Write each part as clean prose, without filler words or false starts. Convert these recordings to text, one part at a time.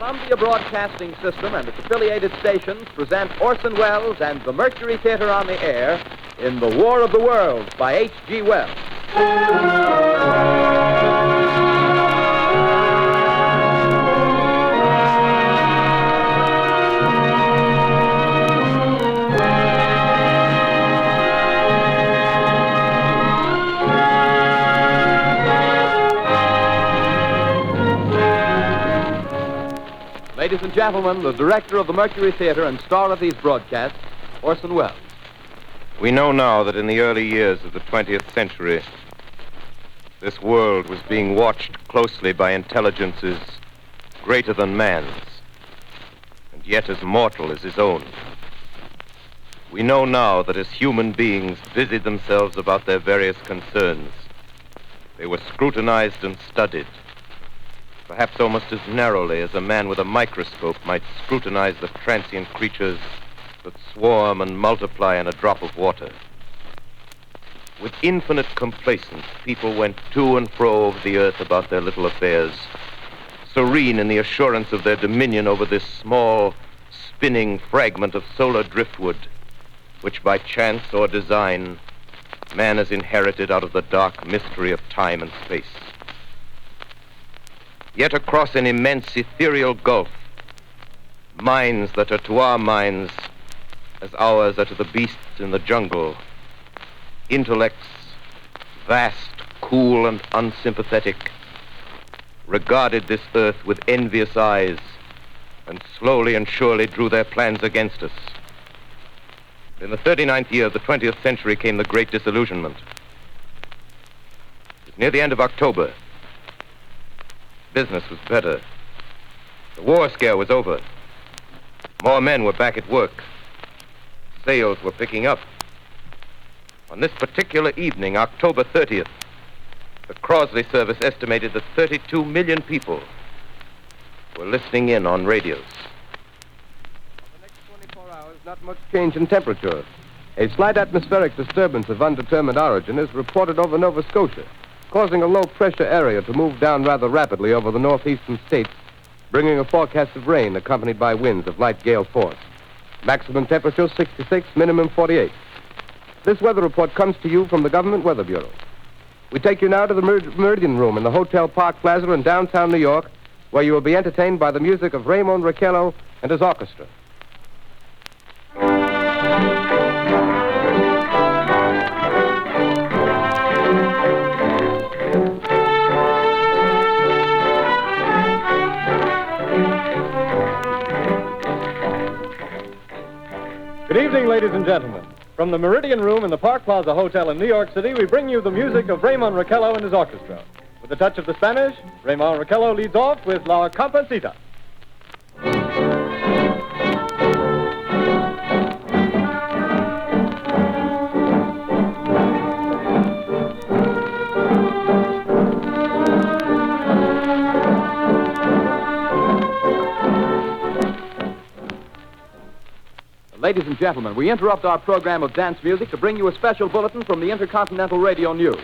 Columbia Broadcasting System and its affiliated stations present Orson Welles and the Mercury Theater on the air in The War of the Worlds by H.G. Wells. Ladies and gentlemen, the director of the Mercury Theater and star of these broadcasts, Orson Welles. We know now that in the early years of the 20th century, this world was being watched closely by intelligences greater than man's, and yet as mortal as his own. We know now that as human beings busied themselves about their various concerns, they were scrutinized and studied, perhaps almost as narrowly as a man with a microscope might scrutinize the transient creatures that swarm and multiply in a drop of water. With infinite complacence, people went to and fro over the earth about their little affairs, serene in the assurance of their dominion over this small, spinning fragment of solar driftwood, which by chance or design, man has inherited out of the dark mystery of time and space. Yet across an immense ethereal gulf, minds that are to our minds as ours are to the beasts in the jungle, intellects, vast, cool, and unsympathetic, regarded this earth with envious eyes and slowly and surely drew their plans against us. In the 39th year of the 20th century came the Great Disillusionment. It was near the end of October. Business was better. The war scare was over. More men were back at work. Sales were picking up. On this particular evening, October 30th, the Crosley service estimated that 32 million people were listening in on radios. For the next 24 hours, not much change in temperature. A slight atmospheric disturbance of undetermined origin is reported over Nova Scotia, causing a low-pressure area to move down rather rapidly over the northeastern states, bringing a forecast of rain accompanied by winds of light gale force. Maximum temperature 66, minimum 48. This weather report comes to you from the Government Weather Bureau. We take you now to the Meridian Room in the Hotel Park Plaza in downtown New York, where you will be entertained by the music of Raymond Raquello and his orchestra. Good evening, ladies and gentlemen. From the Meridian Room in the Park Plaza Hotel in New York City, we bring you the music of Raymond Raquello and his orchestra. With a touch of the Spanish, Raymond Raquello leads off with La Comparsita. Ladies and gentlemen, we interrupt our program of dance music to bring you a special bulletin from the Intercontinental Radio News.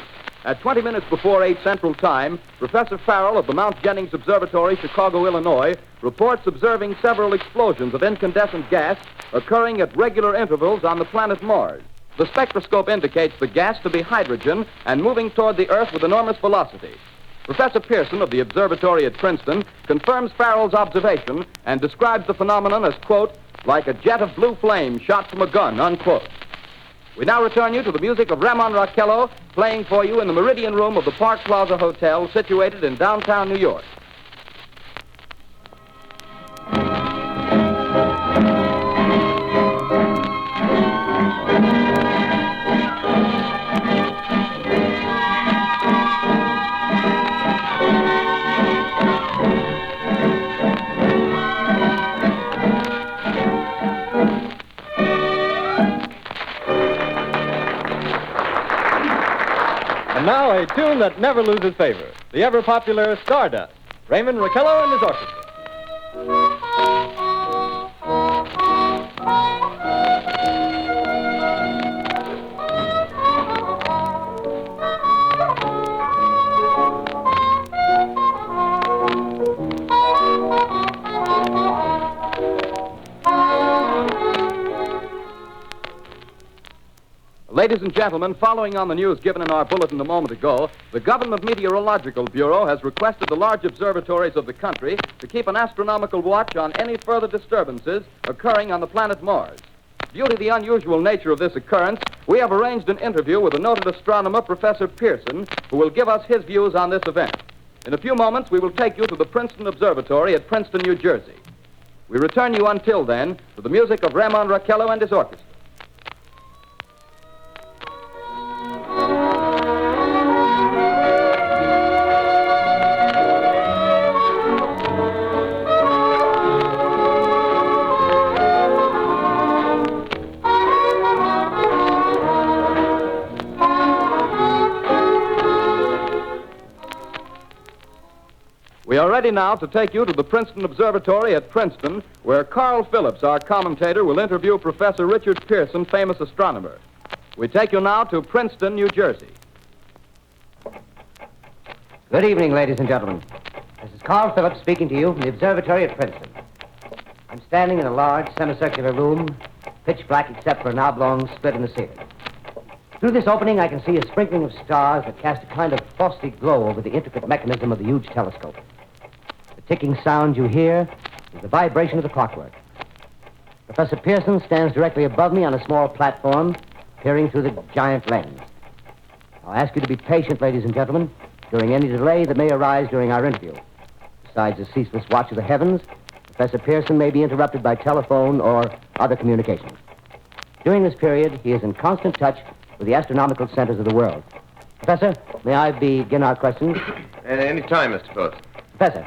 At 20 minutes before 8 Central Time, Professor Farrell of the Mount Jennings Observatory, Chicago, Illinois, reports observing several explosions of incandescent gas occurring at regular intervals on the planet Mars. The spectroscope indicates the gas to be hydrogen and moving toward the Earth with enormous velocity. Professor Pearson of the observatory at Princeton confirms Farrell's observation and describes the phenomenon as, quote, like a jet of blue flame shot from a gun, unquote. We now return you to the music of Raymond Raquello, playing for you in the Meridian Room of the Park Plaza Hotel, situated in downtown New York. And now a tune that never loses favor, the ever-popular Stardust, Raymond Raquello and his orchestra. Ladies and gentlemen, following on the news given in our bulletin a moment ago, the Government Meteorological Bureau has requested the large observatories of the country to keep an astronomical watch on any further disturbances occurring on the planet Mars. Due to the unusual nature of this occurrence, we have arranged an interview with the noted astronomer, Professor Pearson, who will give us his views on this event. In a few moments, we will take you to the Princeton Observatory at Princeton, New Jersey. We return you until then to the music of Ramon Raquello and his orchestra. We are ready now to take you to the Princeton Observatory at Princeton, where Carl Phillips, our commentator, will interview Professor Richard Pearson, famous astronomer. We take you now to Princeton, New Jersey. Good evening, ladies and gentlemen. This is Carl Phillips speaking to you from the observatory at Princeton. I'm standing in a large semicircular room, pitch black except for an oblong split in the ceiling. Through this opening, I can see a sprinkling of stars that cast a kind of frosty glow over the intricate mechanism of the huge telescope. The ticking sound you hear is the vibration of the clockwork. Professor Pearson stands directly above me on a small platform, peering through the giant lens. I'll ask you to be patient, ladies and gentlemen, during any delay that may arise during our interview. Besides the ceaseless watch of the heavens, Professor Pearson may be interrupted by telephone or other communications. During this period, he is in constant touch with the astronomical centers of the world. Professor, may I begin our questions? Any time, Mr. Phillips. Professor,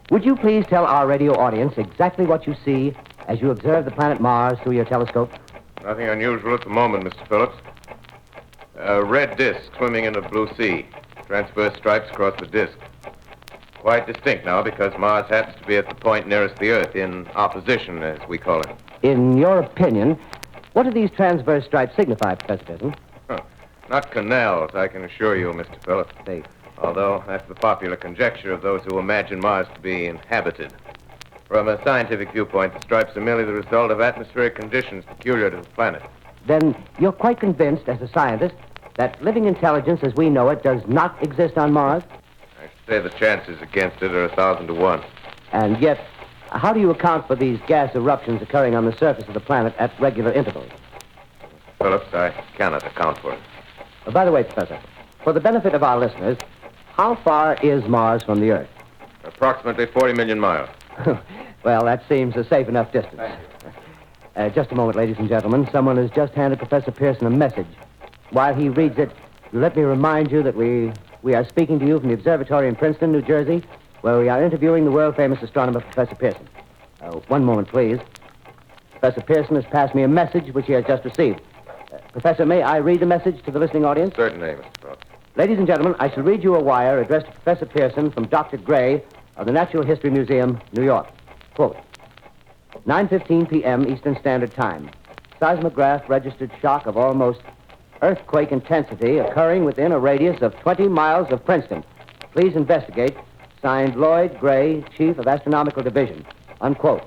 would you please tell our radio audience exactly what you see as you observe the planet Mars through your telescope? Nothing unusual at the moment, Mr. Phillips. A red disk swimming in the blue sea. Transverse stripes across the disk. Quite distinct now because Mars happens to be at the point nearest the Earth, in opposition, as we call it. In your opinion, what do these transverse stripes signify, Professor Pearson? Not canals, I can assure you, Mr. Phillips. They... Although that's the popular conjecture of those who imagine Mars to be inhabited. From a scientific viewpoint, the stripes are merely the result of atmospheric conditions peculiar to the planet. Then you're quite convinced, as a scientist, that living intelligence as we know it does not exist on Mars? I should say the chances against it are 1,000 to 1. And yet, how do you account for these gas eruptions occurring on the surface of the planet at regular intervals? Phillips, I cannot account for it. By the way, Professor, for the benefit of our listeners, how far is Mars from the Earth? Approximately 40 million miles. Well, that seems a safe enough distance. Just a moment, ladies and gentlemen. Someone has just handed Professor Pearson a message. While he reads it, let me remind you that we are speaking to you from the observatory in Princeton, New Jersey, where we are interviewing the world-famous astronomer, Professor Pearson. One moment, please. Professor Pearson has passed me a message which he has just received. Professor, may I read the message to the listening audience? Certainly, Mr. Phillips. Ladies and gentlemen, I shall read you a wire addressed to Professor Pearson from Dr. Gray of the Natural History Museum, New York. Quote, 9:15 p.m. Eastern Standard Time. Seismograph registered shock of almost earthquake intensity occurring within a radius of 20 miles of Princeton. Please investigate. Signed, Lloyd Gray, Chief of Astronomical Division. Unquote.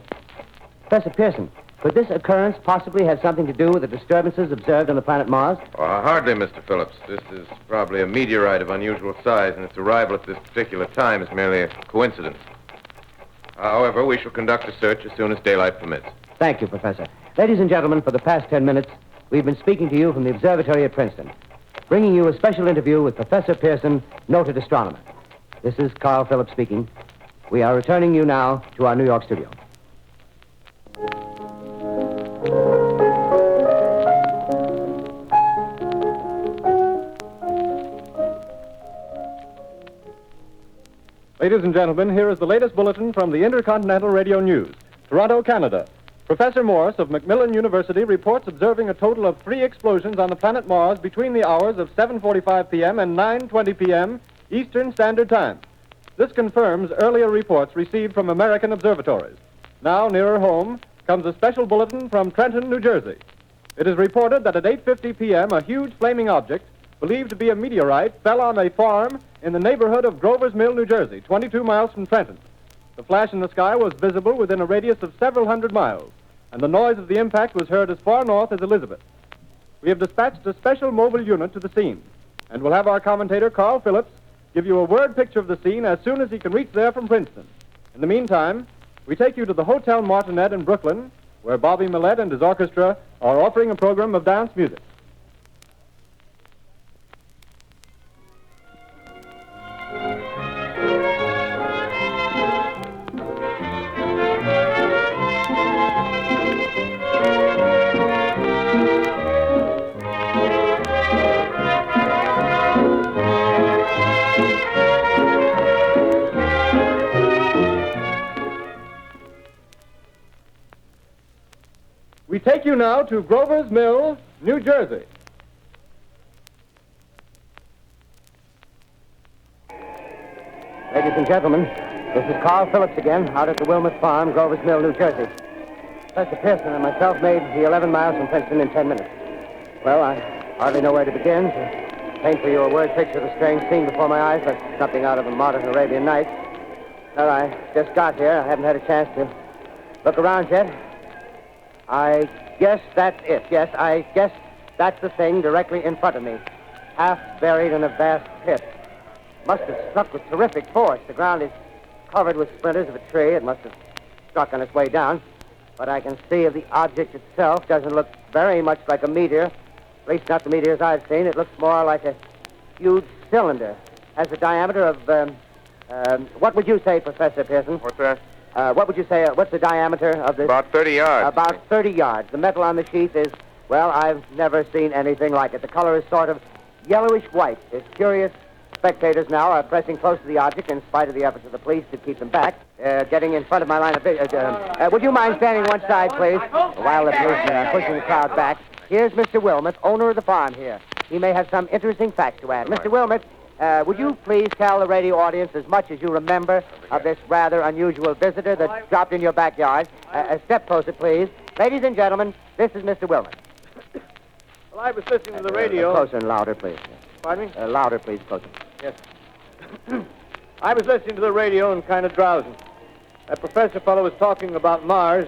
Professor Pearson, could this occurrence possibly have something to do with the disturbances observed on the planet Mars? Hardly, Mr. Phillips. This is probably a meteorite of unusual size, and its arrival at this particular time is merely a coincidence. However, we shall conduct a search as soon as daylight permits. Thank you, Professor. Ladies and gentlemen, for the past 10 minutes, we've been speaking to you from the observatory at Princeton, bringing you a special interview with Professor Pearson, noted astronomer. This is Carl Phillips speaking. We are returning you now to our New York studio. Ladies and gentlemen, here is the latest bulletin from the Intercontinental Radio News. Toronto, Canada. Professor Morse of Macmillan University reports observing a total of 3 explosions on the planet Mars between the hours of 7:45 p.m. and 9:20 p.m. Eastern Standard Time. This confirms earlier reports received from American observatories. Now, nearer home, comes a special bulletin from Trenton, New Jersey. It is reported that at 8:50 p.m., a huge flaming object, believed to be a meteorite, fell on a farm in the neighborhood of Grover's Mill, New Jersey, 22 miles from Trenton. The flash in the sky was visible within a radius of several hundred miles, and the noise of the impact was heard as far north as Elizabeth. we have dispatched a special mobile unit to the scene, and we'll have our commentator, Carl Phillips, give you a word picture of the scene as soon as he can reach there from Princeton. In the meantime, we take you to the Hotel Martinet in Brooklyn, where Bobby Millette and his orchestra are offering a program of dance music. We take you now to Grover's Mill, New Jersey. Ladies and gentlemen, this is Carl Phillips again, out at the Wilmot Farm, Grover's Mill, New Jersey. Professor Pearson and myself made the 11 miles from Princeton in 10 minutes. Well, I hardly know where to begin. To paint for you a word picture of the strange scene before my eyes, like something out of a modern Arabian Nights. Well, I just got here. I haven't had a chance to look around yet. I guess that's it. Yes, I guess that's the thing directly in front of me, half buried in a vast pit. Must have struck with terrific force. The ground is covered with splinters of a tree. It must have struck on its way down. But I can see the object itself doesn't look very much like a meteor. At least not the meteors I've seen. It looks more like a huge cylinder. Has a diameter of, what would you say, Professor Pearson? What's that? What would you say, what's the diameter of this? About 30 yards. About 30 yards. The metal on the sheath is, well, I've never seen anything like it. The color is sort of yellowish white. There's curious spectators now are pressing close to the object in spite of the efforts of the police to keep them back, getting in front of my line of vision. Would you mind standing one side, please, while the policemen are pushing the crowd back? Here's Mr. Wilmot, owner of the farm here. He may have some interesting facts to add. Mr. Wilmot, would you please tell the radio audience as much as you remember of this rather unusual visitor that dropped in your backyard? A step closer, please. Ladies and gentlemen, this is Mr. Wilmot. Well, I was listening to the radio. Closer and louder, please. Pardon me? Louder, please, closer. Yes. I was listening to the radio and kind of drowsing. That professor fellow was talking about Mars,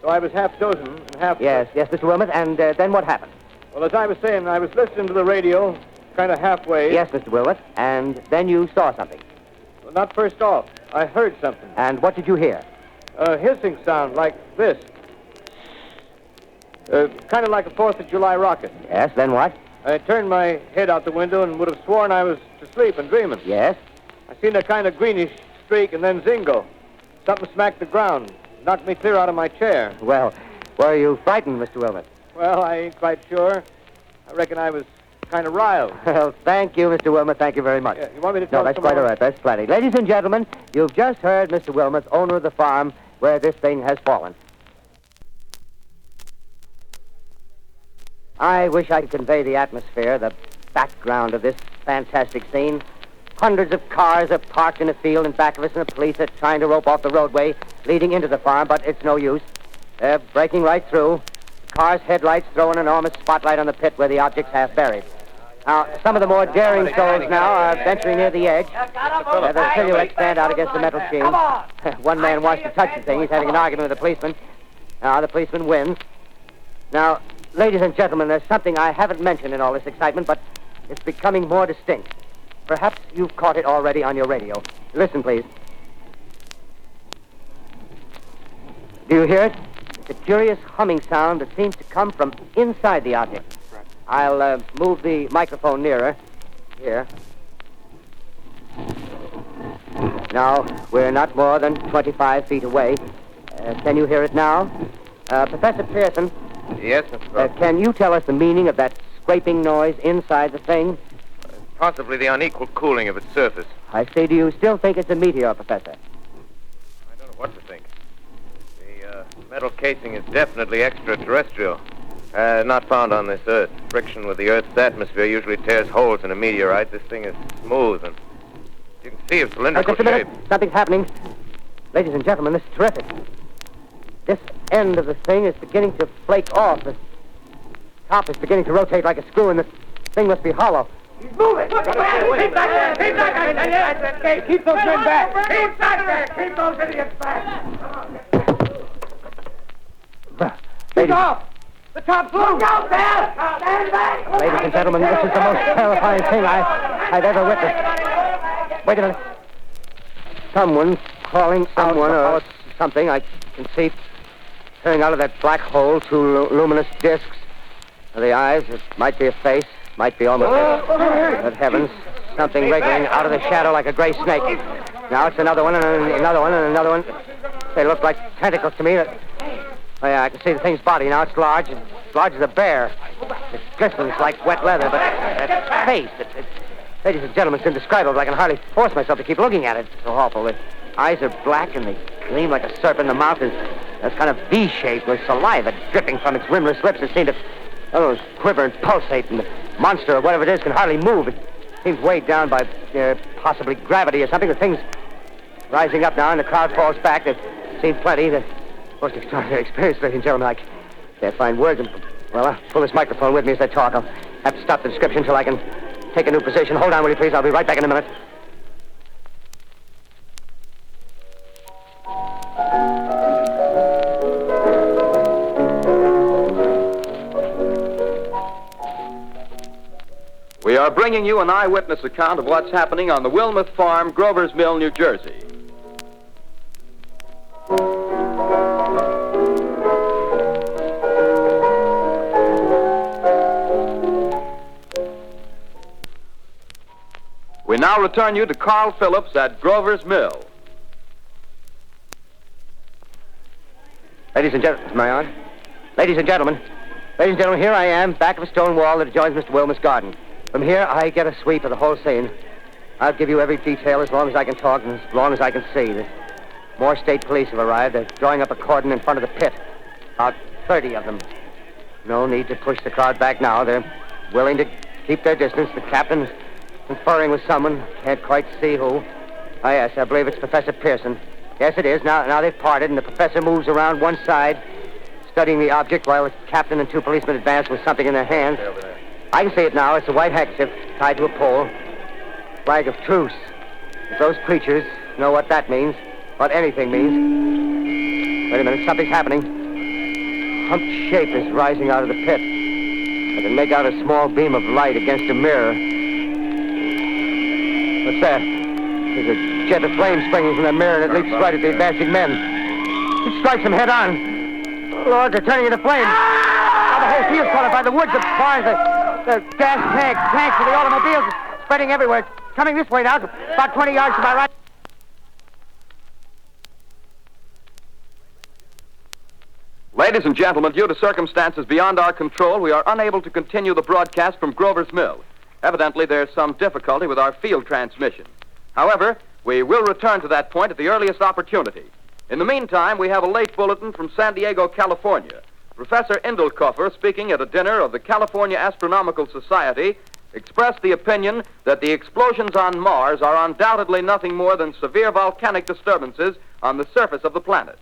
so I was half dozing and half... Yes, Mr. Wilmot, and then what happened? Well, as I was saying, I was listening to the radio, kind of halfway. Yes, Mr. Wilmot, and then you saw something. Well, not first off. I heard something. And what did you hear? A hissing sound like this. Kind of like a 4th of July rocket. Yes, then what? I turned my head out the window and would have sworn I was asleep and dreaming. Yes? I seen a kind of greenish streak and then zingo. Something smacked the ground, knocked me clear out of my chair. Well, were you frightened, Mr. Wilmot? Well, I ain't quite sure. I reckon I was kind of riled. Well, thank you, Mr. Wilmot. Thank you very much. Yeah, you want me to No, tell that's some quite more? all right. That's plenty. Ladies and gentlemen, you've just heard Mr. Wilmot, owner of the farm where this thing has fallen. I wish I could convey the atmosphere, the background of this fantastic scene. Hundreds of cars are parked in a field in back of us, and the police are trying to rope off the roadway leading into the farm, but it's no use. They're breaking right through. The car's headlights throw an enormous spotlight on the pit where the object's half buried. Now, some of the more daring souls now are venturing near the edge. Their silhouettes stand out against the metal sheen. One man wants to touch the thing. He's having an argument with the policeman. Now, the policeman wins. Now, ladies and gentlemen, there's something I haven't mentioned in all this excitement, but it's becoming more distinct. Perhaps you've caught it already on your radio. Listen, please. Do you hear it? It's a curious humming sound that seems to come from inside the object. I'll move the microphone nearer. Here. Now, we're not more than 25 feet away. Can you hear it now? Professor Pearson. Yes, Mr. Grover. Can you tell us the meaning of that scraping noise inside the thing? Possibly the unequal cooling of its surface. I say, do you still think it's a meteor, Professor? I don't know what to think. The metal casing is definitely extraterrestrial. Not found on this Earth. Friction with the Earth's atmosphere usually tears holes in a meteorite. This thing is smooth, and you can see its cylindrical Just a minute. shape. Something's happening. Ladies and gentlemen, this is terrific. This end of the thing is beginning to flake off. The top is beginning to rotate like a screw, and the thing must be hollow. He's moving! Keep back! Keep back! Keep those men back! Keep back! Keep those idiots back! Ladies, off! The top floor! Look out there! Stand back! Ladies and gentlemen, this is the most terrifying thing I've ever witnessed. Wait a minute. Someone crawling out or something. I can see coming out of that black hole, two luminous discs. The eyes, it might be a face, might be almost Good heavens, something wriggling out of the shadow like a gray snake. Now it's another one, and another one, and another one. They look like tentacles to me. Oh, yeah, I can see the thing's body. Now it's large as a bear. It glistens like wet leather, but that face, ladies and gentlemen, it's indescribable. I can hardly force myself to keep looking at it. It's so awful. The eyes are black, and they gleam like a serpent. The mouth is kind of V-shaped with saliva dripping from its rimless lips. It seems to quiver and pulsate, and the monster, or whatever it is, can hardly move. It seems weighed down by possibly gravity or something. The thing's rising up now, and the crowd falls back. They've seen plenty. The most extraordinary experience, ladies and gentlemen. I can't find words. Well, I'll pull this microphone with me as I talk. I'll have to stop the description until I can take a new position. Hold on, will you, please? I'll be right back in a minute. We are bringing you an eyewitness account of what's happening on the Wilmuth Farm, Grover's Mill, New Jersey. We now return you to Carl Phillips at Grover's Mill. Ladies and gentlemen, am I on? Ladies and gentlemen, here I am, back of a stone wall that adjoins Mr. Wilmuth's garden. From here, I get a sweep of the whole scene. I'll give you every detail as long as I can talk and as long as I can see. More state police have arrived. They're drawing up a cordon in front of the pit. About 30 of them. No need to push the crowd back now. They're willing to keep their distance. The captain's conferring with someone. Can't quite see who. Ah, yes, I believe it's Professor Pearson. Yes, it is. Now they've parted, and the professor moves around one side, studying the object while the captain and two policemen advance with something in their hands. I can see it now. It's a white handkerchief tied to a pole. Flag of truce. If those creatures know what that means, what anything means. Wait a minute, something's happening. Humped shape is rising out of the pit. I can make out a small beam of light against a mirror. What's that? There's a jet of flame springing from the mirror, and it leaps right at the advancing men. It strikes them head on. Lord, they're turning into flames. Now the whole field's caught up by the woods, the barns, the gas tanks of the automobiles spreading everywhere. It's coming this way now, about 20 yards to my right. Ladies and gentlemen, due to circumstances beyond our control, we are unable to continue the broadcast from Grover's Mill. Evidently, there's some difficulty with our field transmission. However, we will return to that point at the earliest opportunity. In the meantime, we have a late bulletin from San Diego, California. Professor Indelkoffer, speaking at a dinner of the California Astronomical Society, expressed the opinion that the explosions on Mars are undoubtedly nothing more than severe volcanic disturbances on the surface of the planet.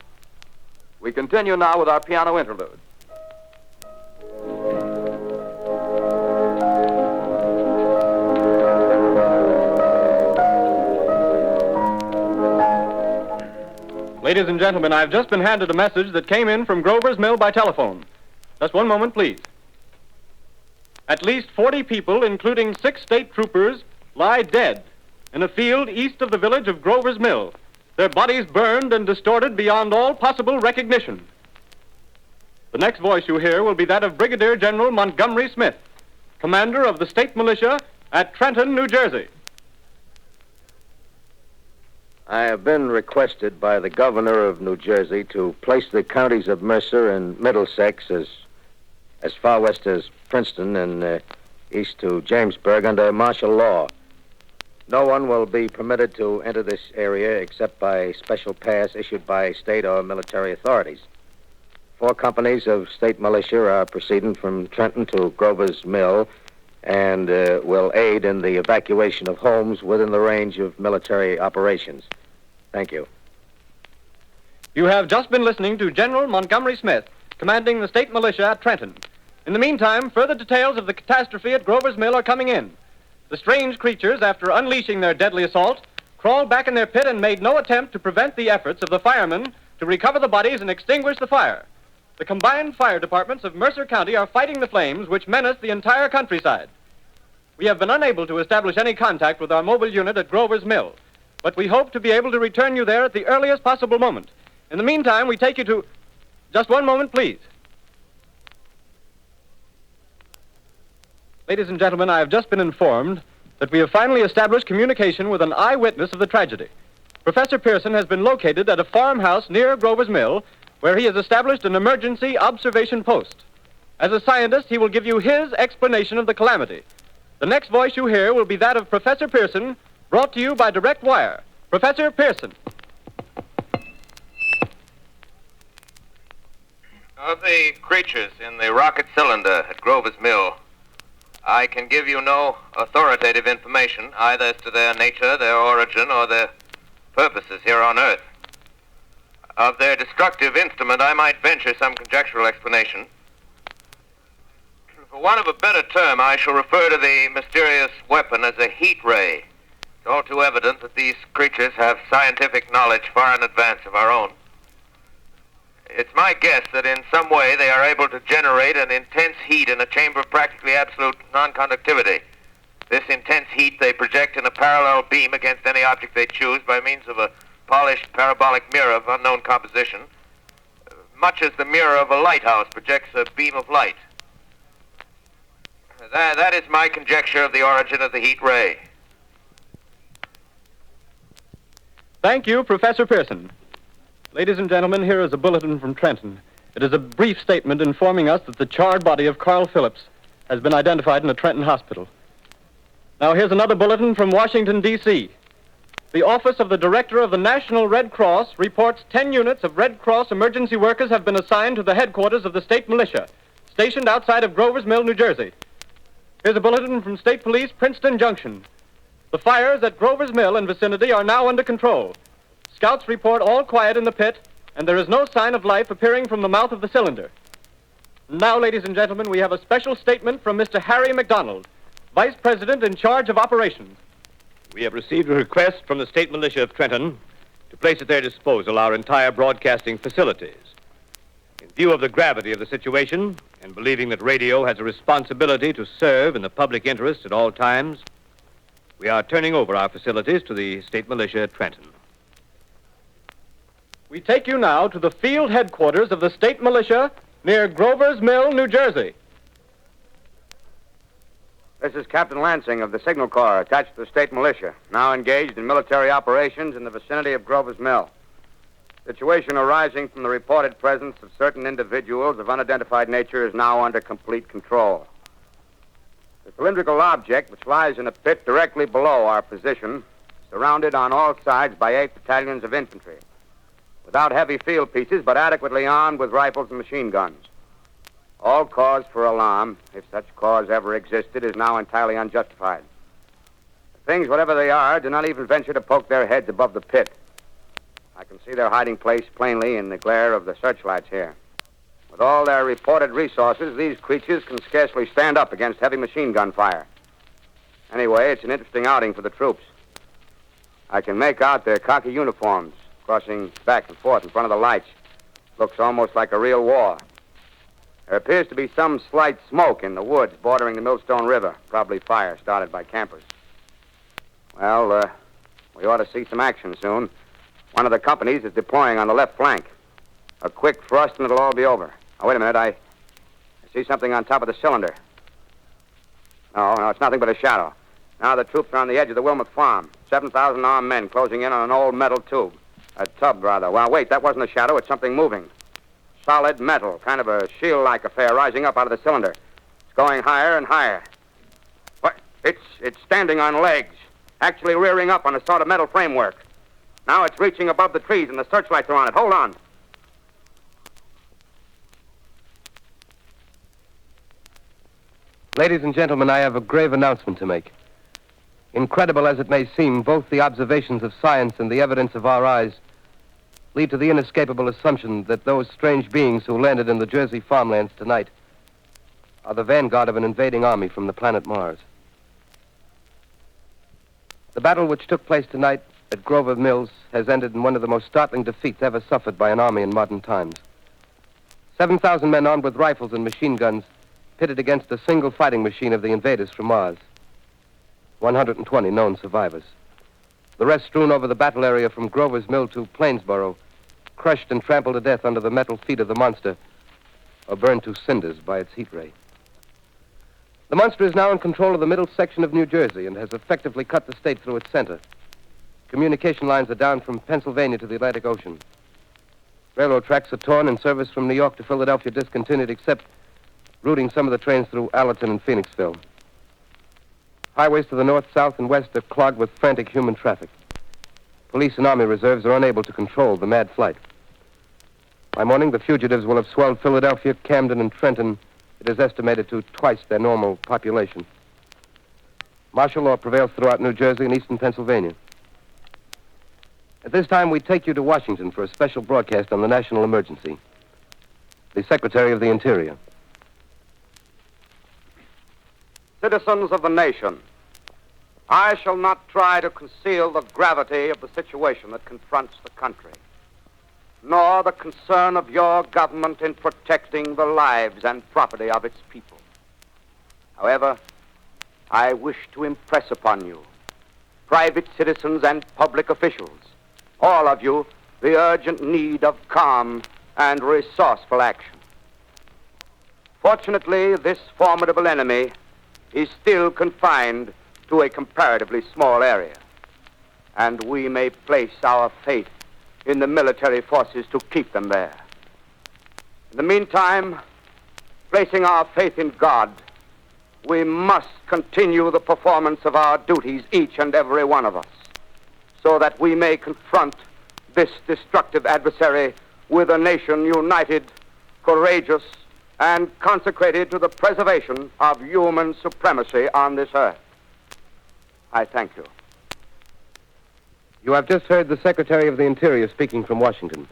We continue now with our piano interlude. Ladies and gentlemen, I've just been handed a message that came in from Grover's Mill by telephone. Just one moment, please. At least 40 people, including 6 state troopers, lie dead in a field east of the village of Grover's Mill. Their bodies burned and distorted beyond all possible recognition. The next voice you hear will be that of Brigadier General Montgomery Smith, commander of the state militia at Trenton, New Jersey. I have been requested by the governor of New Jersey to place the counties of Mercer and Middlesex as far west as Princeton and east to Jamesburg under martial law. No one will be permitted to enter this area except by special pass issued by state or military authorities. 4 companies of state militia are proceeding from Trenton to Grover's Mill and will aid in the evacuation of homes within the range of military operations. Thank you. You have just been listening to General Montgomery Smith, commanding the state militia at Trenton. In the meantime, further details of the catastrophe at Grover's Mill are coming in. The strange creatures, after unleashing their deadly assault, crawled back in their pit and made no attempt to prevent the efforts of the firemen to recover the bodies and extinguish the fire. The combined fire departments of Mercer County are fighting the flames which menace the entire countryside. We have been unable to establish any contact with our mobile unit at Grover's Mill, but we hope to be able to return you there at the earliest possible moment. In the meantime, we take you to... Just one moment, please. Ladies and gentlemen, I have just been informed that we have finally established communication with an eyewitness of the tragedy. Professor Pearson has been located at a farmhouse near Grover's Mill, where he has established an emergency observation post. As a scientist, he will give you his explanation of the calamity. The next voice you hear will be that of Professor Pearson, brought to you by direct wire. Professor Pearson. Of the creatures in the rocket cylinder at Grover's Mill, I can give you no authoritative information, either as to their nature, their origin, or their purposes here on Earth. Of their destructive instrument, I might venture some conjectural explanation. For want of a better term, I shall refer to the mysterious weapon as a heat ray. It's all too evident that these creatures have scientific knowledge far in advance of our own. It's my guess that in some way they are able to generate an intense heat in a chamber of practically absolute non-conductivity. This intense heat they project in a parallel beam against any object they choose by means of a polished parabolic mirror of unknown composition, much as the mirror of a lighthouse projects a beam of light. That is my conjecture of the origin of the heat ray. Thank you, Professor Pearson. Ladies and gentlemen, here is a bulletin from Trenton. It is a brief statement informing us that the charred body of Carl Phillips has been identified in a Trenton hospital. Now, here's another bulletin from Washington, D.C. The Office of the Director of the National Red Cross reports 10 units of Red Cross emergency workers have been assigned to the headquarters of the state militia, stationed outside of Grover's Mill, New Jersey. Here's a bulletin from State Police, Princeton Junction. The fires at Grover's Mill and vicinity are now under control. Scouts report all quiet in the pit, and there is no sign of life appearing from the mouth of the cylinder. Now, ladies and gentlemen, we have a special statement from Mr. Harry McDonald, Vice President in charge of operations. We have received a request from the State Militia of Trenton to place at their disposal our entire broadcasting facilities. In view of the gravity of the situation, and believing that radio has a responsibility to serve in the public interest at all times, we are turning over our facilities to the State Militia at Trenton. We take you now to the field headquarters of the state militia near Grover's Mill, New Jersey. This is Captain Lansing of the Signal Corps, attached to the state militia, now engaged in military operations in the vicinity of Grover's Mill. Situation arising from the reported presence of certain individuals of unidentified nature is now under complete control. The cylindrical object, which lies in a pit directly below our position, surrounded on all sides by 8 battalions of infantry, without heavy field pieces, but adequately armed with rifles and machine guns. All cause for alarm, if such cause ever existed, is now entirely unjustified. The things, whatever they are, do not even venture to poke their heads above the pit. I can see their hiding place plainly in the glare of the searchlights here. With all their reported resources, these creatures can scarcely stand up against heavy machine gun fire. Anyway, it's an interesting outing for the troops. I can make out their khaki uniforms crossing back and forth in front of the lights. Looks almost like a real war. There appears to be some slight smoke in the woods bordering the Millstone River, probably fire started by campers. Well, we ought to see some action soon. One of the companies is deploying on the left flank. A quick thrust and it'll all be over. Now, wait a minute, I see something on top of the cylinder. No, it's nothing but a shadow. Now the troops are on the edge of the Wilmot Farm. 7,000 armed men closing in on an old metal tube. A tub, rather. Well, wait, that wasn't a shadow. It's something moving. Solid metal, kind of a shield-like affair rising up out of the cylinder. It's going higher and higher. What? It's standing on legs, actually rearing up on a sort of metal framework. Now it's reaching above the trees and the searchlights are on it. Hold on. Ladies and gentlemen, I have a grave announcement to make. Incredible as it may seem, both the observations of science and the evidence of our eyes lead to the inescapable assumption that those strange beings who landed in the Jersey farmlands tonight are the vanguard of an invading army from the planet Mars. The battle which took place tonight at Grover Mills has ended in one of the most startling defeats ever suffered by an army in modern times. 7,000 men armed with rifles and machine guns pitted against a single fighting machine of the invaders from Mars. 120 known survivors. The rest strewn over the battle area from Grover's Mill to Plainsboro, crushed and trampled to death under the metal feet of the monster, or burned to cinders by its heat ray. The monster is now in control of the middle section of New Jersey and has effectively cut the state through its center. Communication lines are down from Pennsylvania to the Atlantic Ocean. Railroad tracks are torn and service from New York to Philadelphia discontinued, except routing some of the trains through Allerton and Phoenixville. Highways to the north, south, and west are clogged with frantic human traffic. Police and army reserves are unable to control the mad flight. By morning, the fugitives will have swelled Philadelphia, Camden, and Trenton. It is estimated to twice their normal population. Martial law prevails throughout New Jersey and eastern Pennsylvania. At this time, we take you to Washington for a special broadcast on the national emergency. The Secretary of the Interior. Citizens of the nation, I shall not try to conceal the gravity of the situation that confronts the country, nor the concern of your government in protecting the lives and property of its people. However, I wish to impress upon you, private citizens and public officials, all of you, the urgent need of calm and resourceful action. Fortunately, this formidable enemy is still confined to a comparatively small area, and we may place our faith in the military forces to keep them there. In the meantime, placing our faith in God, we must continue the performance of our duties, each and every one of us, so that we may confront this destructive adversary with a nation united, courageous, and consecrated to the preservation of human supremacy on this earth. I thank you. You have just heard the Secretary of the Interior speaking from Washington.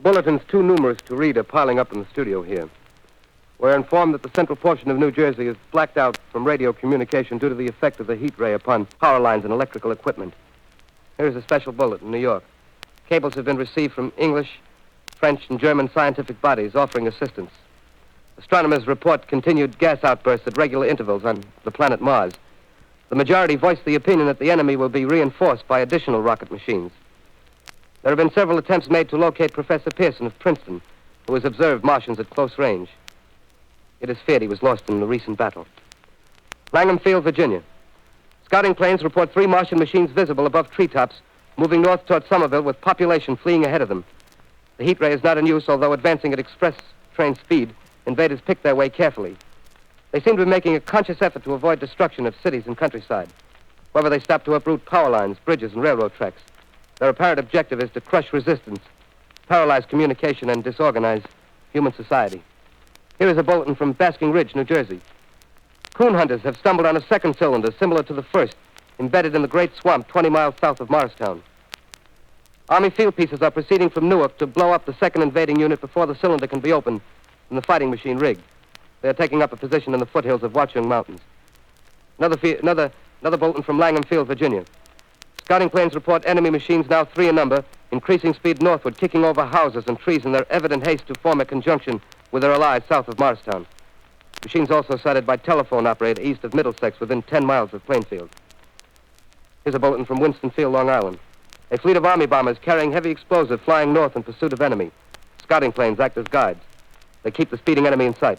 Bulletins too numerous to read are piling up in the studio here. We're informed that the central portion of New Jersey is blacked out from radio communication due to the effect of the heat ray upon power lines and electrical equipment. Here's a special bulletin in New York. Cables have been received from English, French, and German scientific bodies offering assistance. Astronomers report continued gas outbursts at regular intervals on the planet Mars. The majority voiced the opinion that the enemy will be reinforced by additional rocket machines. There have been several attempts made to locate Professor Pearson of Princeton, who has observed Martians at close range. It is feared he was lost in the recent battle. Langham Field, Virginia. Scouting planes report 3 Martian machines visible above treetops, moving north toward Somerville with population fleeing ahead of them. The heat ray is not in use, although advancing at express train speed, invaders pick their way carefully. They seem to be making a conscious effort to avoid destruction of cities and countryside. However, they stop to uproot power lines, bridges, and railroad tracks. Their apparent objective is to crush resistance, paralyze communication, and disorganize human society. Here is a bulletin from Basking Ridge, New Jersey. Coon hunters have stumbled on a second cylinder similar to the first, embedded in the great swamp 20 miles south of Morristown. Army field pieces are proceeding from Newark to blow up the second invading unit before the cylinder can be opened and the fighting machine rigged. They are taking up a position in the foothills of Watchung Mountains. Another bulletin from Langham Field, Virginia. Scouting planes report enemy machines, now 3 in number, increasing speed northward, kicking over houses and trees in their evident haste to form a conjunction with their allies south of Morristown. Machines also sighted by telephone operator east of Middlesex within 10 miles of Plainfield. Here's a bulletin from Winston Field, Long Island. A fleet of Army bombers carrying heavy explosive flying north in pursuit of enemy. Scouting planes act as guides. They keep the speeding enemy in sight.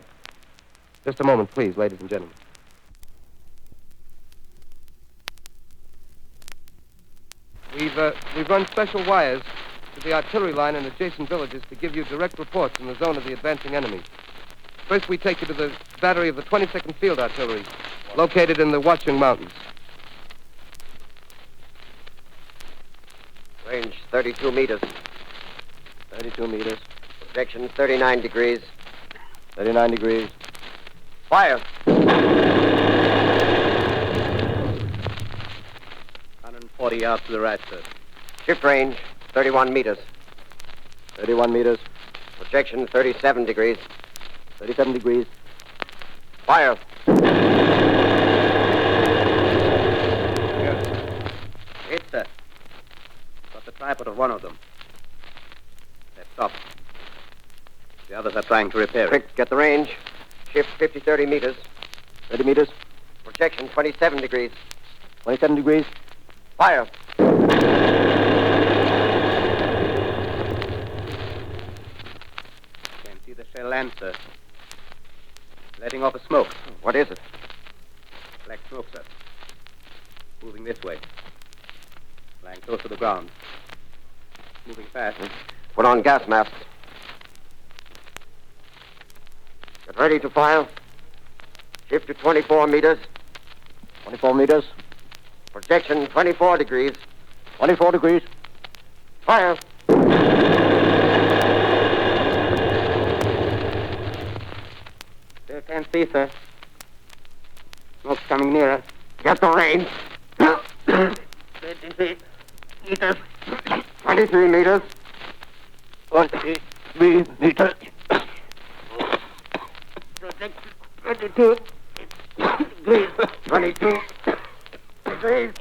Just a moment, please, ladies and gentlemen. We've run special wires to the artillery line and adjacent villages to give you direct reports in the zone of the advancing enemy. First, we take you to the battery of the 22nd Field Artillery, located in the Watchung Mountains. Range 32 meters. 32 meters. Projection 39 degrees. 39 degrees. Fire. 140 yards to the right, sir. Shift range 31 meters. 31 meters. Projection 37 degrees. 37 degrees. Fire. Hit, sir. Got the tripod of one of them. They're stopped. The others are trying to repair it. Quick, get the range. Shift 30 meters. 30 meters. Projection 27 degrees. 27 degrees. Fire. Can't see the shell land, sir. Letting off a smoke. What is it? Black smoke, sir. Moving this way. Flying close to the ground. Moving fast. Put on gas masks. Get ready to fire. Shift to 24 meters. 24 meters. Projection 24 degrees. 24 degrees. Fire. Still can't see, sir. Smoke's coming nearer. Get the range. 50 feet. Meters. 23 meters. 23 meters. Projection 22 degrees. 22 degrees.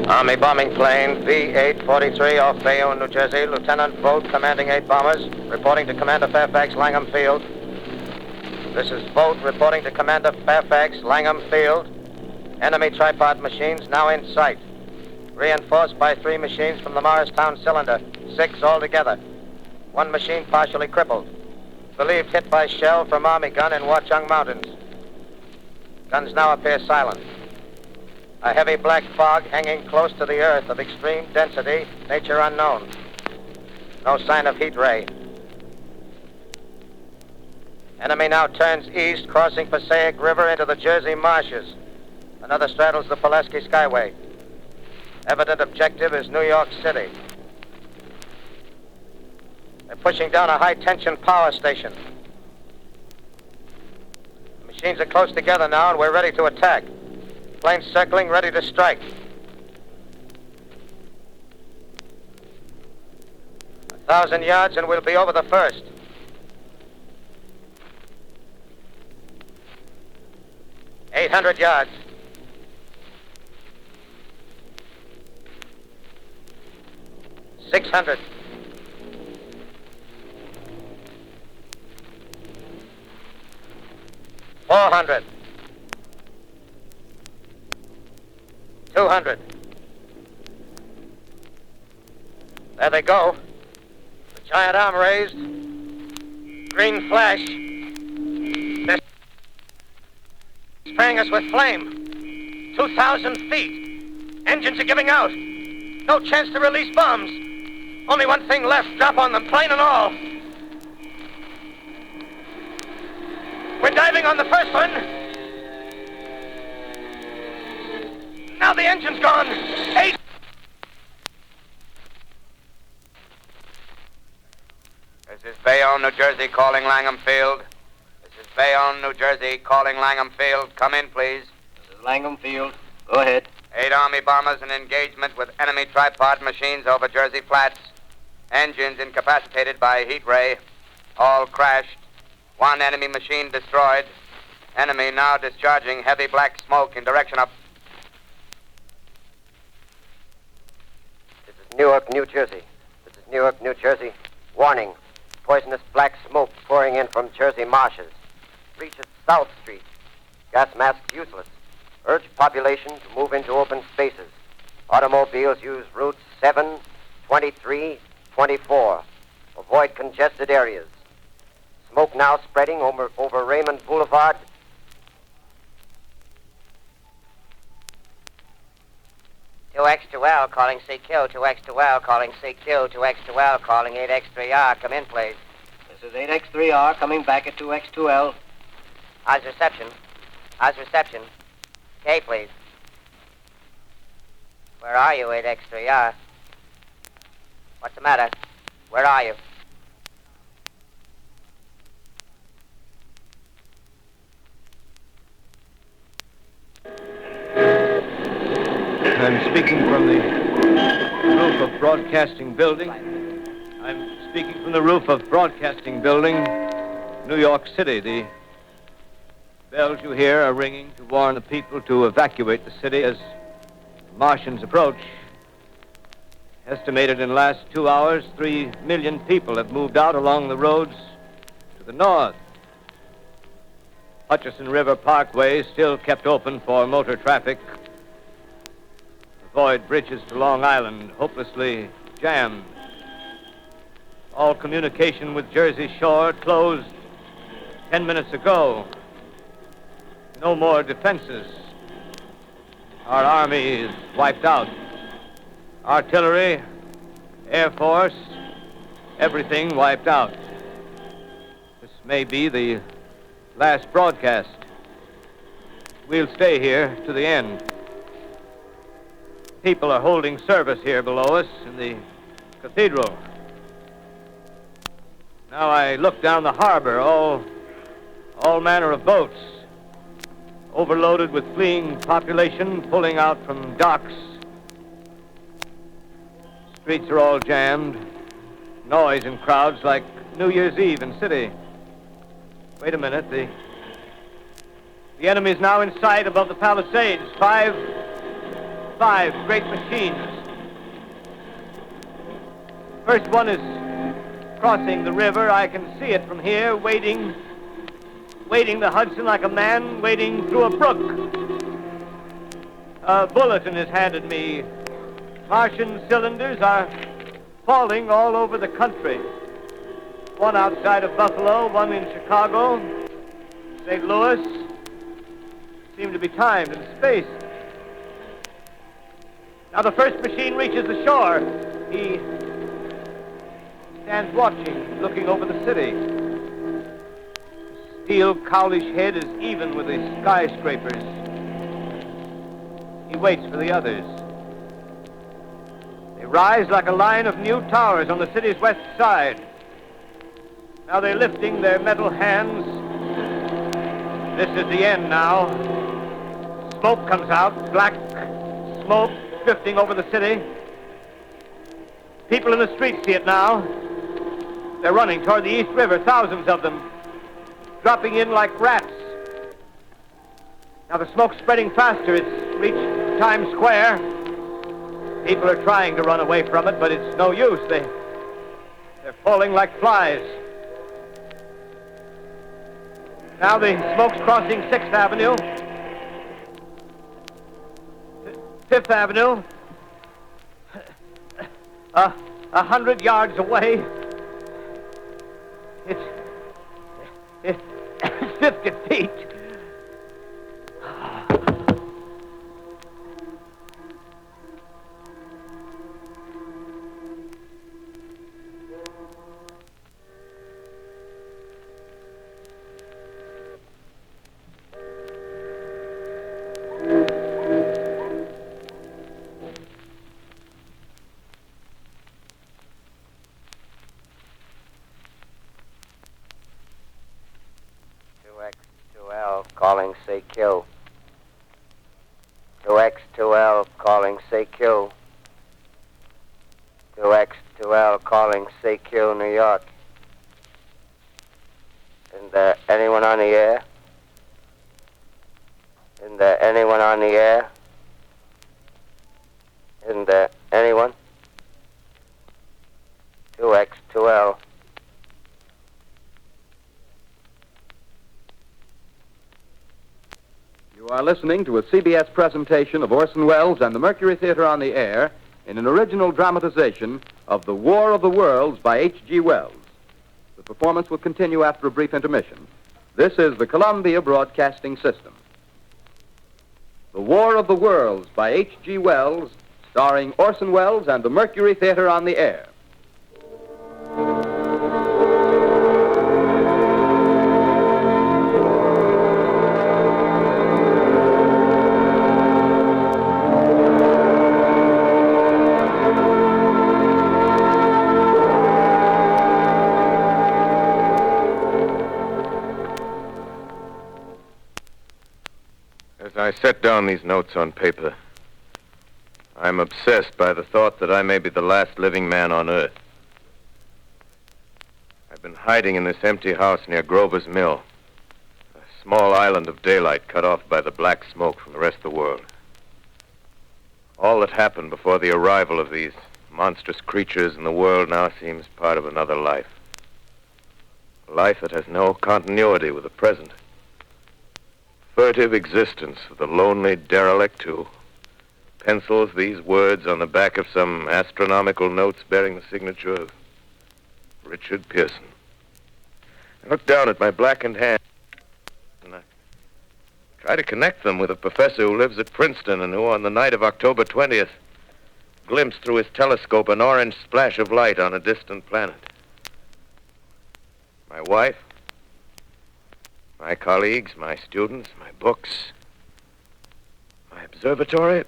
Army bombing plane V-843 off Bayonne, New Jersey. Lieutenant Vogt, commanding 8 bombers, reporting to Commander Fairfax, Langham Field. This is Vogt reporting to Commander Fairfax, Langham Field. Enemy tripod machines now in sight. Reinforced by 3 machines from the Morristown cylinder. 6 altogether. 1 machine partially crippled. Believed hit by shell from Army gun in Watchung Mountains. Guns now appear silent. A heavy black fog hanging close to the earth of extreme density, nature unknown. No sign of heat ray. Enemy now turns east, crossing Passaic River into the Jersey marshes. Another straddles the Pulaski Skyway. Evident objective is New York City. They're pushing down a high-tension power station. The machines are close together now, and we're ready to attack. Planes circling, ready to strike. 1,000 yards, and we'll be over the first. $800 yards. 600. 400. 200. There they go. The giant arm raised. Green flash. They're spraying us with flame. 2,000 feet. Engines are giving out. No chance to release bombs. Only one thing left. Drop on them, plane and all. We're diving on the first one. Now the engine's gone. 8. This is Bayonne, New Jersey, calling Langham Field. This is Bayonne, New Jersey, calling Langham Field. Come in, please. This is Langham Field. Go ahead. 8 Army bombers in engagement with enemy tripod machines over Jersey Flats. Engines incapacitated by heat ray. All crashed. 1 enemy machine destroyed. Enemy now discharging heavy black smoke in direction of... This is Newark, New Jersey. This is Newark, New Jersey. Warning. Poisonous black smoke pouring in from Jersey marshes. Reaches South Street. Gas masks useless. Urge population to move into open spaces. Automobiles use routes 7, 23, 24. Avoid congested areas. Smoke now spreading over Raymond Boulevard. X2L calling CQ, 2X2L calling CQ, 2X2L calling 8X3R. Come in, please. This is 8X3R coming back at 2X2L. How's reception? How's reception? K, please. Where are you, 8X3R? What's the matter? Where are you? I'm speaking from the roof of Broadcasting Building. I'm speaking from the roof of Broadcasting Building. New York City. The bells you hear are ringing to warn the people to evacuate the city as Martians approach. Estimated in the last 2 hours, 3 million people have moved out along the roads to the north. Hutchison River Parkway is still kept open for motor traffic. Avoid bridges to Long Island, hopelessly jammed. All communication with Jersey Shore closed 10 minutes ago. No more defenses. Our army is wiped out. Artillery, Air Force, everything wiped out. This may be the last broadcast. We'll stay here to the end. People are holding service here below us in the cathedral. Now I look down the harbor, all manner of boats, overloaded with fleeing population pulling out from docks. Streets are all jammed. Noise in crowds like New Year's Eve in city. Wait a minute, the enemy is now in sight above the Palisades. Five great machines. First one is crossing the river. I can see it from here, wading the Hudson like a man wading through a brook. A bulletin is handed me. Martian cylinders are falling all over the country. One outside of Buffalo, one in Chicago, St. Louis. Seem to be timed and spaced. Now the first machine reaches the shore. He stands watching, looking over the city. The steel cowlish head is even with the skyscrapers. He waits for the others. They rise like a line of new towers on the city's west side. Now they're lifting their metal hands. This is the end now. Smoke comes out, black smoke drifting over the city. People in the streets see it now. They're running toward the East River, thousands of them, dropping in like rats. Now the smoke's spreading faster. It's reached Times Square. People are trying to run away from it, but it's no use. They're falling like flies. Now the smoke's crossing 6th Avenue, 5th Avenue, 100 yards away. It's 50 feet. Calling, say kill. 2X2L calling, say kill. 2X2L calling, say kill, New York. Isn't there anyone on the air? Isn't there anyone on the air? Isn't there anyone? 2X2L. You are listening to a CBS presentation of Orson Welles and the Mercury Theater on the Air in an original dramatization of The War of the Worlds by H.G. Wells. The performance will continue after a brief intermission. This is the Columbia Broadcasting System. The War of the Worlds by H.G. Wells, starring Orson Welles and the Mercury Theater on the Air. I set down these notes on paper. I'm obsessed by the thought that I may be the last living man on Earth. I've been hiding in this empty house near Grover's Mill. A small island of daylight cut off by the black smoke from the rest of the world. All that happened before the arrival of these monstrous creatures in the world now seems part of another life. A life that has no continuity with the present. Furtive existence of the lonely derelict who pencils these words on the back of some astronomical notes bearing the signature of Richard Pearson. I look down at my blackened hand and I try to connect them with a professor who lives at Princeton and who, on the night of October 20th, glimpsed through his telescope an orange splash of light on a distant planet. My wife, my colleagues, my students, my books, my observatory,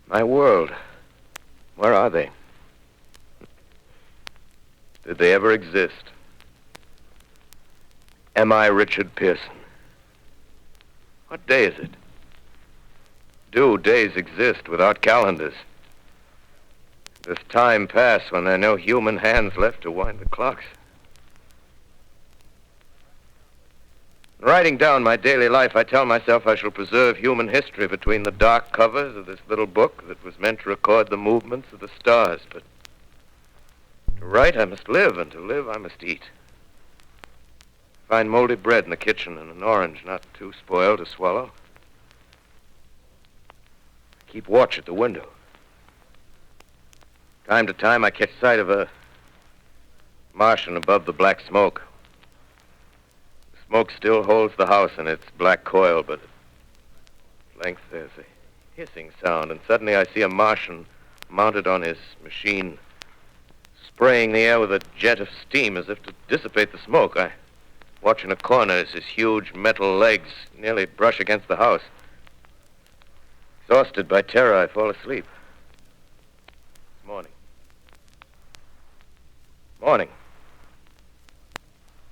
my world. Where are they? Did they ever exist? Am I Richard Pearson? What day is it? Do days exist without calendars? Does time pass when there are no human hands left to wind the clocks? In writing down my daily life, I tell myself I shall preserve human history between the dark covers of this little book that was meant to record the movements of the stars. But to write, I must live, and to live, I must eat. Find moldy bread in the kitchen and an orange not too spoiled to swallow. Keep watch at the window. Time to time, I catch sight of a Martian above the black smoke. The smoke still holds the house in its black coil, but at length there's a hissing sound, and suddenly I see a Martian mounted on his machine, spraying the air with a jet of steam as if to dissipate the smoke. I watch in a corner as his huge metal legs nearly brush against the house. Exhausted by terror, I fall asleep. It's morning. Morning.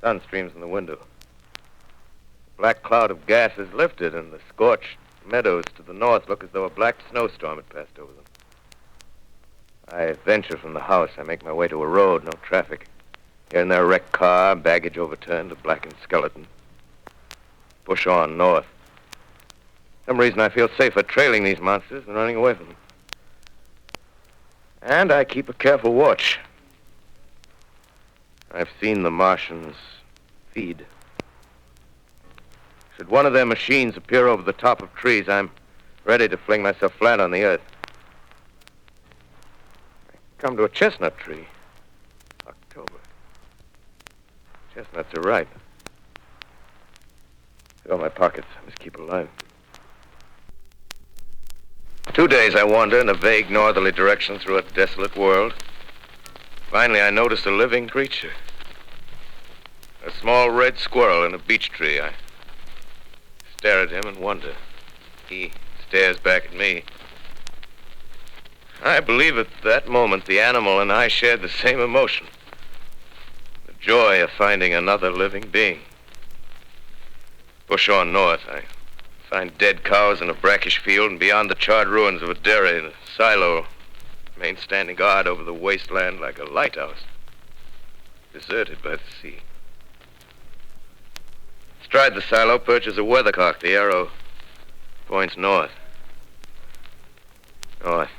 Sun streams in the window. The black cloud of gas is lifted, and the scorched meadows to the north look as though a black snowstorm had passed over them. I venture from the house. I make my way to a road, no traffic. Here and there a wrecked car, baggage overturned, a blackened skeleton. Push on north. For some reason I feel safer trailing these monsters than running away from them. And I keep a careful watch. I've seen the Martians feed. Should one of their machines appear over the top of trees, I'm ready to fling myself flat on the earth. I come to a chestnut tree. October. Chestnuts are ripe. Fill my pockets. I must keep alive. 2 days I wander in a vague northerly direction through a desolate world. Finally, I notice a living creature. A small red squirrel in a beech tree. I stare at him and wonder. He stares back at me. I believe at that moment the animal and I shared the same emotion. The joy of finding another living being. Push on north. I find dead cows in a brackish field, and beyond the charred ruins of a dairy and a silo remain standing guard over the wasteland like a lighthouse, deserted by the sea. Astride the silo perches a weathercock. The arrow points north. North.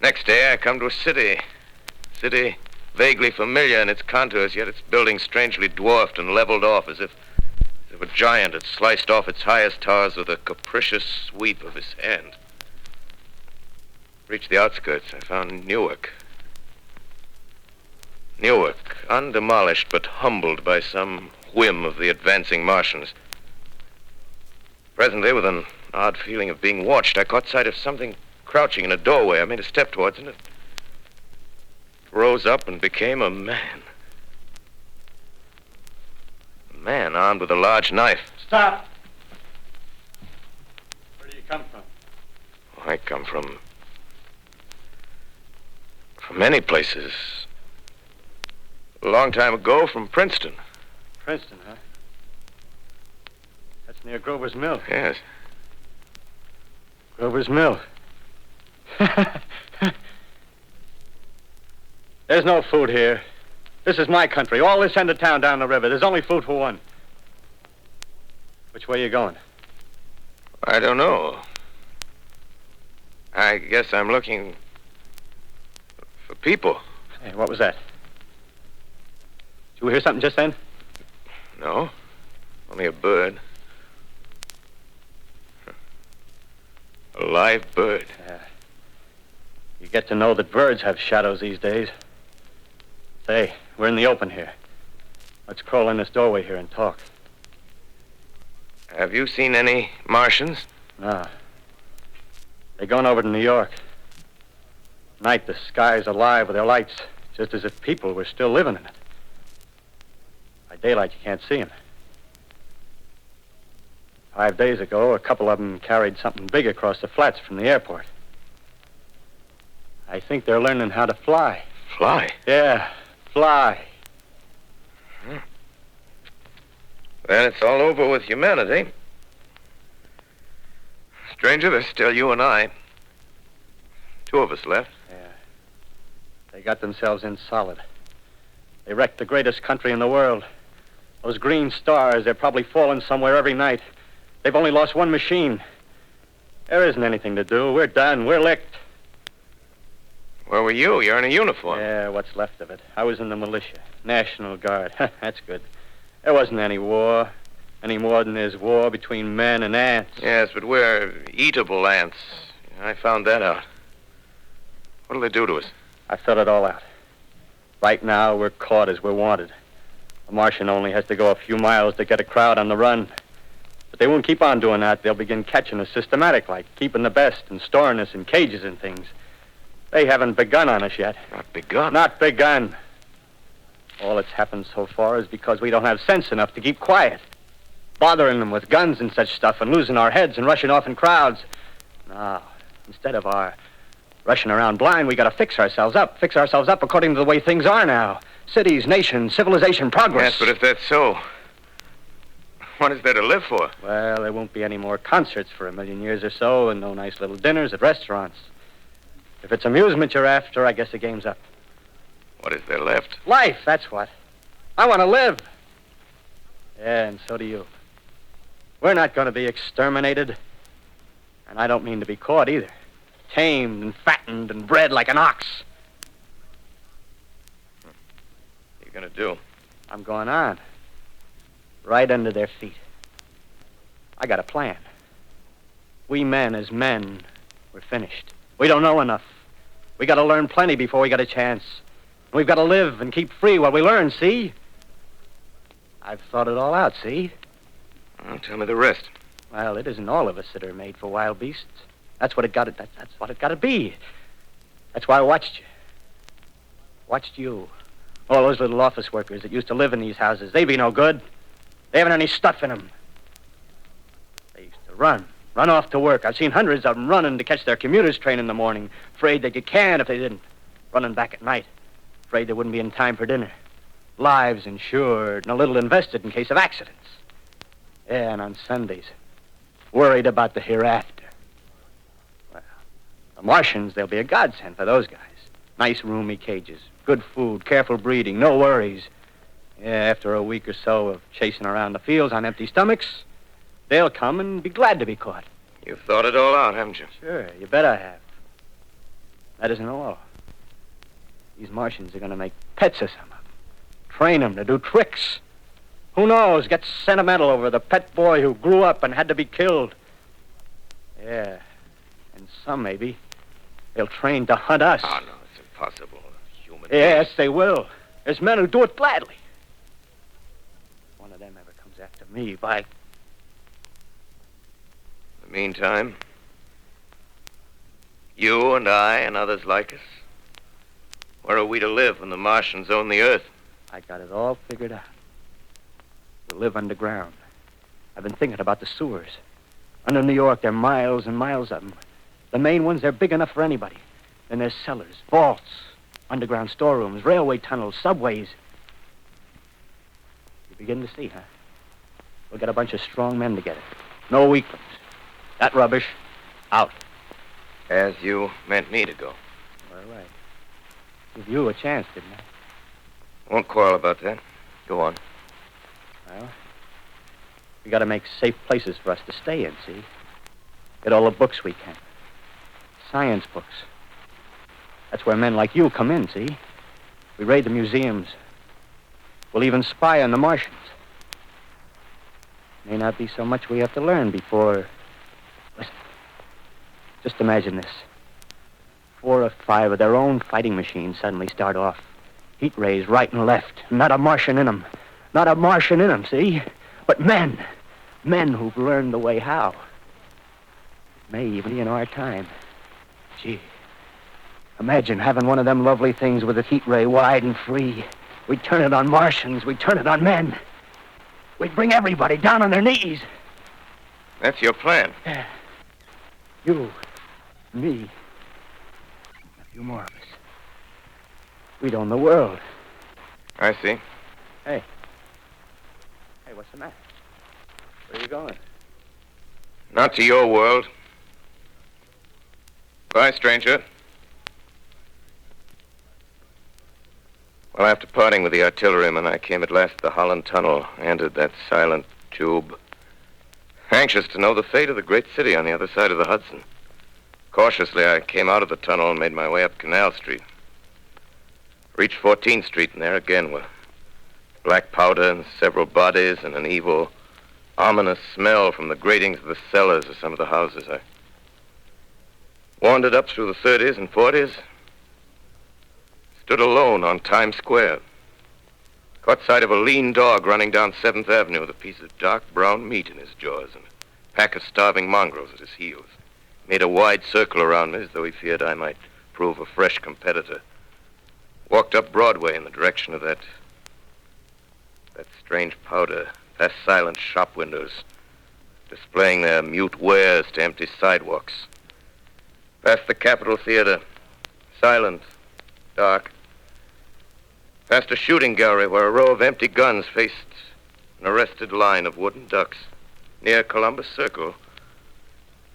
Next day, I come to a city. City vaguely familiar in its contours, yet its buildings strangely dwarfed and leveled off as if a giant had sliced off its highest towers with a capricious sweep of his hand. Reached the outskirts. I found Newark. Newark, undemolished but humbled by some whim of the advancing Martians. Presently, with an odd feeling of being watched, I caught sight of something crouching in a doorway. I made a step towards it, and it rose up and became a man. A man armed with a large knife. Stop! Where do you come from? I come from many places. A long time ago, from Princeton. Princeton, huh? That's near Grover's Mill. Yes. Grover's Mill. There's no food here. This is my country. All this end of town down the river. There's only food for one. Which way are you going? I don't know. I guess I'm looking for people. Hey, what was that? Did you hear something just then? No, only a bird. A live bird. Yeah. You get to know that birds have shadows these days. Say, we're in the open here. Let's crawl in this doorway here and talk. Have you seen any Martians? No. They're going over to New York. Night, the sky's alive with their lights, just as if people were still living in it. By daylight, you can't see them. 5 days ago, a couple of them carried something big across the flats from the airport. I think they're learning how to fly. Fly? Yeah, fly. Then it's all over with humanity. Stranger, there's still you and I. 2 of us left. Yeah. They got themselves in solid. They wrecked the greatest country in the world. Those green stars, they're probably falling somewhere every night. They've only lost one machine. There isn't anything to do. We're done. We're licked. Where were you? You're in a uniform. Yeah, what's left of it. I was in the militia. National Guard. That's good. There wasn't any war. Any more than there's war between men and ants. Yes, but we're eatable ants. I found that out. What'll they do to us? I thought it all out. Right now, we're caught as we're wanted. A Martian only has to go a few miles to get a crowd on the run. But they won't keep on doing that. They'll begin catching us systematic, like keeping the best and storing us in cages and things. They haven't begun on us yet. Not begun? Not begun. All that's happened so far is because we don't have sense enough to keep quiet. Bothering them with guns and such stuff and losing our heads and rushing off in crowds. No, instead of our rushing around blind, we got to fix ourselves up according to the way things are now. Cities, nations, civilization, progress. Yes, but if that's so, what is there to live for? Well, there won't be any more concerts for 1,000,000 years or so, and no nice little dinners at restaurants. If it's amusement you're after, I guess the game's up. What is there left? Life, that's what. I want to live. Yeah, and so do you. We're not going to be exterminated. And I don't mean to be caught either. Tamed and fattened and bred like an ox. What are you going to do? I'm going on. Right under their feet. I got a plan. We men, as men, we're finished. We don't know enough. We got to learn plenty before we got a chance. We've got to live and keep free while we learn, see? I've thought it all out, see? Well, tell me the rest. Well, it isn't all of us that are made for wild beasts. That's what it got to. That's what it got to be. That's why I watched you. Watched you. All those little office workers that used to live in these houses. They be no good. They haven't any stuff in them. They used to run off to work. I've seen hundreds of them running to catch their commuter's train in the morning, afraid they'd get canned if they didn't. Running back at night, afraid they wouldn't be in time for dinner. Lives insured and a little invested in case of accidents. Yeah, and on Sundays, worried about the hereafter. Well, the Martians, they'll be a godsend for those guys. Nice, roomy cages, good food, careful breeding, no worries. Yeah, after a week or so of chasing around the fields on empty stomachs, they'll come and be glad to be caught. You've thought it all out, haven't you? Sure, you bet I have. That isn't all. These Martians are going to make pets of some of them. Train them to do tricks. Who knows, get sentimental over the pet boy who grew up and had to be killed. Yeah, and some, maybe, they'll train to hunt us. Oh, no, it's impossible. Human Yes, beings. they will. There's men who do it gladly. If one of them ever comes after me, by... In the meantime, you and I and others like us, where are we to live when the Martians own the Earth? I got it all figured out. We'll live underground. I've been thinking about the sewers. Under New York, there are miles and miles of them. The main ones, they're big enough for anybody. Then there's cellars, vaults, underground storerooms, railway tunnels, subways. You begin to see, huh? We'll get a bunch of strong men together. No weaklings. That rubbish, out. As you meant me to go. All right. Give you a chance, didn't I? Won't quarrel about that. Go on. Well, we got to make safe places for us to stay in, see? Get all the books we can. Science books. That's where men like you come in, see? We raid the museums. We'll even spy on the Martians. May not be so much we have to learn before... Listen. Just imagine this. 4 or 5 of their own fighting machines suddenly start off. Heat rays right and left. Not a Martian in them. Not a Martian in them, see? But men. Men who've learned the way how. It may even be in our time. Gee. Imagine having one of them lovely things with a heat ray wide and free. We'd turn it on Martians. We'd turn it on men. We'd bring everybody down on their knees. That's your plan. Yeah. You, me, a few more of us. We'd own the world. I see. Hey. Hey, what's the matter? Where are you going? Not to your world. Bye, stranger. Well, after parting with the artilleryman, I came at last to the Holland Tunnel, entered that silent tube. Anxious to know the fate of the great city on the other side of the Hudson. Cautiously, I came out of the tunnel and made my way up Canal Street. Reached 14th Street, and there again were black powder and several bodies and an evil, ominous smell from the gratings of the cellars of some of the houses. I wandered up through the 30s and 40s, stood alone on Times Square, caught sight of a lean dog running down 7th Avenue with a piece of dark brown meat in his jaws and a pack of starving mongrels at his heels. Made a wide circle around me as though he feared I might prove a fresh competitor. Walked up Broadway in the direction of that strange powder, past silent shop windows, displaying their mute wares to empty sidewalks. Past the Capitol Theater, silent, dark. Past a shooting gallery where a row of empty guns faced an arrested line of wooden ducks. Near Columbus Circle,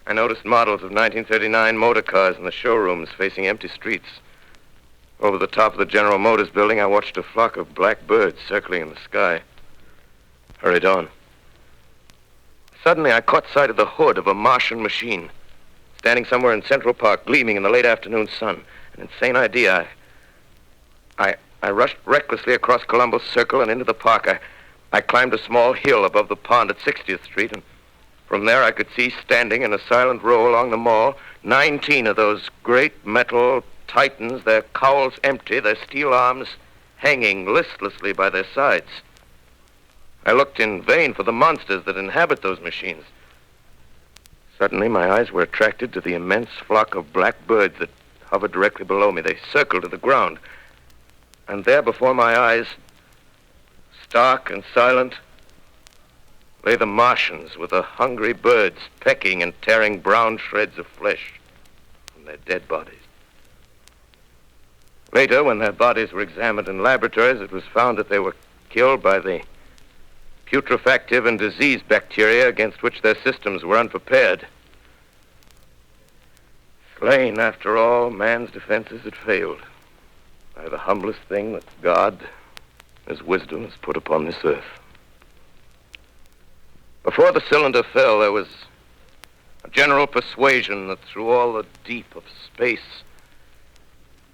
I noticed models of 1939 motor cars in the showrooms facing empty streets. Over the top of the General Motors building, I watched a flock of black birds circling in the sky. Hurried on. Suddenly, I caught sight of the hood of a Martian machine, standing somewhere in Central Park, gleaming in the late afternoon sun. An insane idea. I rushed recklessly across Columbus Circle and into the park. I climbed a small hill above the pond at 60th Street, and from there I could see standing in a silent row along the mall 19 of those great metal titans, their cowls empty, their steel arms hanging listlessly by their sides. I looked in vain for the monsters that inhabit those machines. Suddenly, my eyes were attracted to the immense flock of black birds that hovered directly below me. They circled to the ground. And there before my eyes, stark and silent, lay the Martians with the hungry birds pecking and tearing brown shreds of flesh from their dead bodies. Later, when their bodies were examined in laboratories, it was found that they were killed by the putrefactive and disease bacteria against which their systems were unprepared. Slain, after all, man's defenses had failed by the humblest thing that God, His wisdom, has put upon this earth. Before the cylinder fell, there was a general persuasion that through all the deep of space,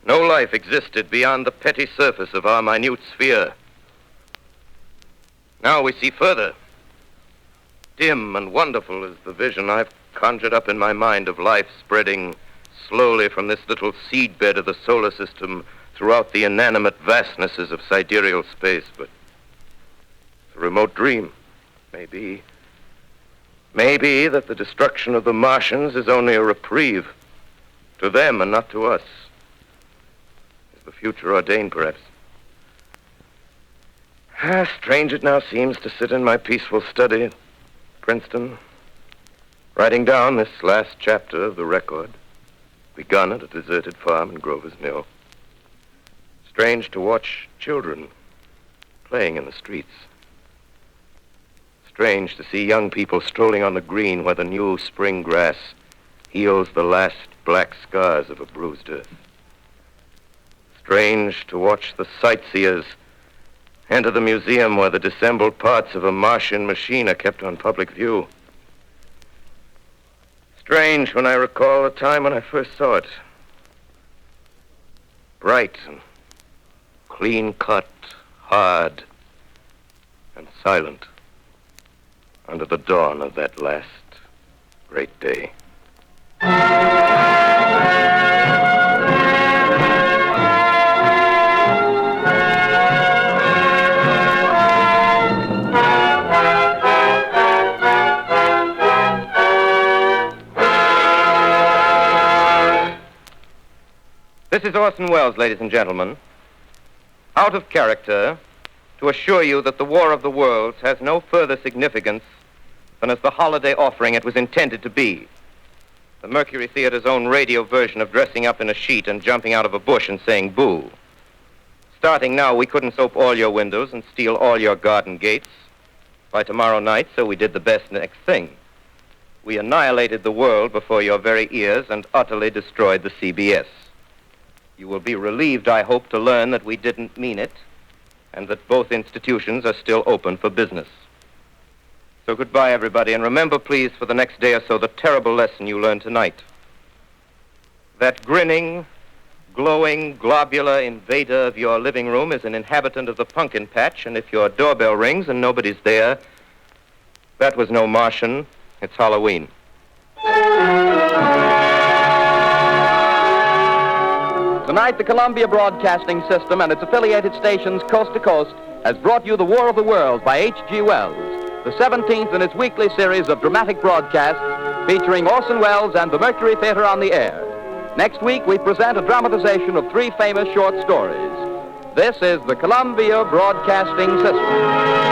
no life existed beyond the petty surface of our minute sphere. Now we see further. Dim and wonderful is the vision I've conjured up in my mind of life spreading slowly from this little seedbed of the solar system throughout the inanimate vastnesses of sidereal space. But it's a remote dream. Maybe that the destruction of the Martians is only a reprieve to them and not to us. Is the future ordained, perhaps? Strange it now seems to sit in my peaceful study at Princeton, writing down this last chapter of the record, begun at a deserted farm in Grover's Mill. Strange to watch children playing in the streets. Strange to see young people strolling on the green where the new spring grass heals the last black scars of a bruised earth. Strange to watch the sightseers enter the museum where the disassembled parts of a Martian machine are kept on public view. Strange when I recall the time when I first saw it. Bright and clean-cut, hard and silent under the dawn of that last great day. This is Orson Welles, ladies and gentlemen. Out of character, to assure you that the War of the Worlds has no further significance than as the holiday offering it was intended to be. The Mercury Theater's own radio version of dressing up in a sheet and jumping out of a bush and saying boo. Starting now, we couldn't soap all your windows and steal all your garden gates by tomorrow night, so we did the best next thing. We annihilated the world before your very ears and utterly destroyed the CBS. You will be relieved, I hope, to learn that we didn't mean it, and that both institutions are still open for business. So goodbye, everybody, and remember, please, for the next day or so, the terrible lesson you learned tonight. That grinning, glowing, globular invader of your living room is an inhabitant of the pumpkin patch, and if your doorbell rings and nobody's there, that was no Martian, it's Halloween. Tonight, the Columbia Broadcasting System and its affiliated stations coast to coast has brought you The War of the Worlds by H.G. Wells, the 17th in its weekly series of dramatic broadcasts featuring Orson Welles and the Mercury Theater on the air. Next week, we present a dramatization of 3 famous short stories. This is the Columbia Broadcasting System.